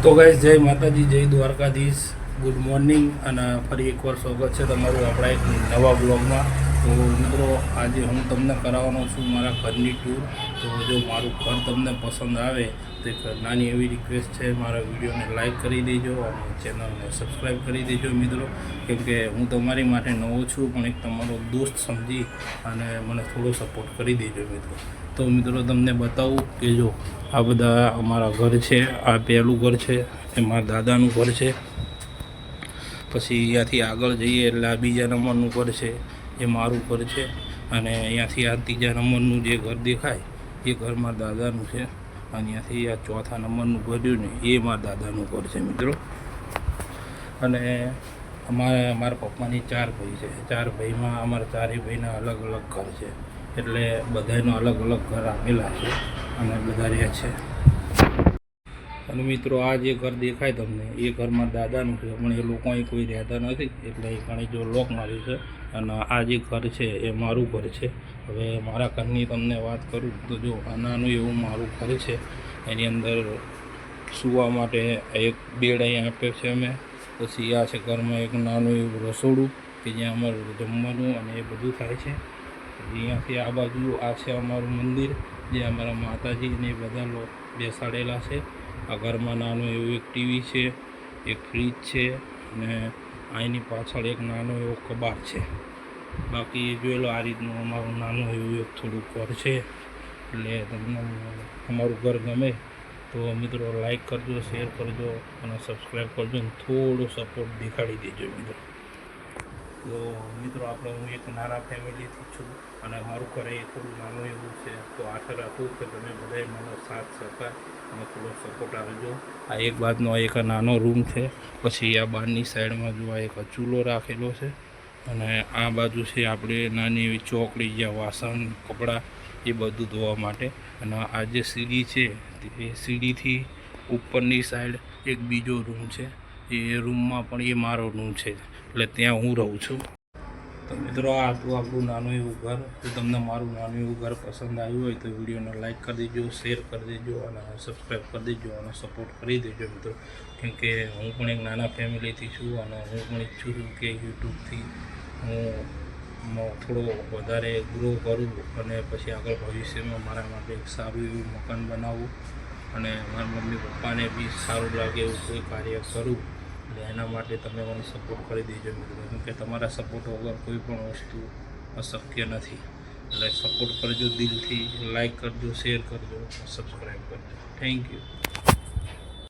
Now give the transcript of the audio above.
તો ગાઈસ જય માતાજી, જય દ્વારકાધીશ, ગુડ મોર્નિંગ અને ફરી એકવાર સ્વાગત છે તમારું આપણા એક નવા બ્લોગમાં. તો મિત્રો આજે હું તમને કરાવવાનો છું મારા ઘરની ટૂર. તો જો મારું ઘર તમને પસંદ આવે તો એક નાની એવી રિક્વેસ્ટ છે, મારા વિડીયોને લાઇક કરી દેજો અને ચેનલને સબસ્ક્રાઈબ કરી દેજો મિત્રો, કેમ કે હું તમારી માટે નવો છું પણ એક તમારો દોસ્ત સમજી અને મને થોડો સપોર્ટ કરી દેજો મિત્રો. તો મિત્રો તમને બતાવું કે જો આ બધા અમારા ઘર છે. આ પહેલું ઘર છે એ મારા દાદાનું ઘર છે. પછી અહીંયાથી આગળ જઈએ એટલે આ બીજા નંબરનું ઘર છે, એ મારું ઘર છે. અને અહીંયાથી આ ત્રીજા નંબરનું જે ઘર દેખાય એ ઘર મારા દાદાનું છે. અને અહીંયાથી આ ચોથા નંબરનું ઘર રહ્યું ને એ મારા દાદાનું ઘર છે મિત્રો. અને મારા પપ્પાની 4 ભાઈ છે. 4 ભાઈમાં અમારા 4 ભાઈના અલગ અલગ ઘર છે, એટલે બધાનો અલગ અલગ ઘર આપેલા છે અને બધા રહે છે. અને મિત્રો આ જે ઘર દેખાય તમને એ ઘર મારા દાદાનું છે, પણ એ લોકો અહીં કોઈ રહેતા નથી એટલે એ ઘણી જો લોક માર્યું છે. અને આ જે ઘર છે એ મારું ઘર છે. હવે મારા ઘરની તમને વાત કરું તો જો આ નાનું એવું મારું ઘર છે. એની અંદર સૂવા માટે એક બેડ અહીં આપ્યો છે અમે. પછી આ છે ઘરમાં એક નાનું એવું રસોડું કે જ્યાં અમારું જમવાનું અને એ બધું થાય છે. અહીંયાથી આ બાજુ આ છે અમારું મંદિર, જે અમારા માતાજી ને બધા બેસાડેલા છે. આ ઘરમાં નાનું એવું એક ટીવી છે, એક ફ્રીજ છે અને અહીંની પાછળ એક નાનો એવો કબાટ છે. બાકી જોઈ લો આ રીતનું અમારું નાનું એવું એક થોડું ઘર છે. એટલે તમને અમારું ઘર ગમે તો મિત્રો લાઈક કરજો, શેર કરજો અને સબસ્ક્રાઈબ કરજો અને થોડો સપોર્ટ દેખાડી દેજો મિત્રો. તો મિત્રો હું એક નાના ફેમિલીથી છું અને મારું ઘર એ થોડું નાનું એવું છે. તો આશા રાખું કે તમે બધાએ મને સાથ સહકાર અને થોડો સપોર્ટ આપજો. આ એક બાજુનો એક નાનો રૂમ છે. પછી આ બહારની સાઈડમાં જો આ એક ચૂલો રાખેલો છે. અને આ બાજુ છે આપણે નાની એવી ચોકડી, જ્યાં વાસણ કપડાં એ બધું ધોવા માટે. અને આ જે સીડી છે એ સીડીથી ઉપરની સાઈડ એક બીજો રૂમ છે. એ રૂમમાં પણ એ મારો રૂમ છે, એટલે ત્યાં હું રહું છું. તો મિત્રો આ હતું આપણું નાનું એવું ઘર. જો તમને મારું નાનું એવું ઘર પસંદ આવ્યું હોય તો વિડીયોને લાઇક કરી દેજો, શેર કરી દેજો અને સબસ્ક્રાઈબ કરી દેજો અને સપોર્ટ કરી દેજો મિત્રો. કેમ કે હું પણ એક નાના ફેમિલીથી છું અને હું પણ ઈચ્છું છું કે યુટ્યુબથી હું થોડો વધારે ગ્રો કરું અને પછી આગળ ભવિષ્યમાં મારા માટે એક સારું એવું મકાન બનાવું અને મારા મમ્મી પપ્પાને બી સારું લાગે એવું કોઈ કાર્ય કરું. એટલે એના માટે તમે મને સપોર્ટ કરી દેજો મિત્રો, કેમ કે તમારા સપોર્ટ વગર કોઈ પણ વસ્તુ અશક્ય નથી. એટલે સપોર્ટ કરજો દિલથી, લાઈક કરજો, શેર કરજો, સબસ્ક્રાઈબ કરજો. Thank you.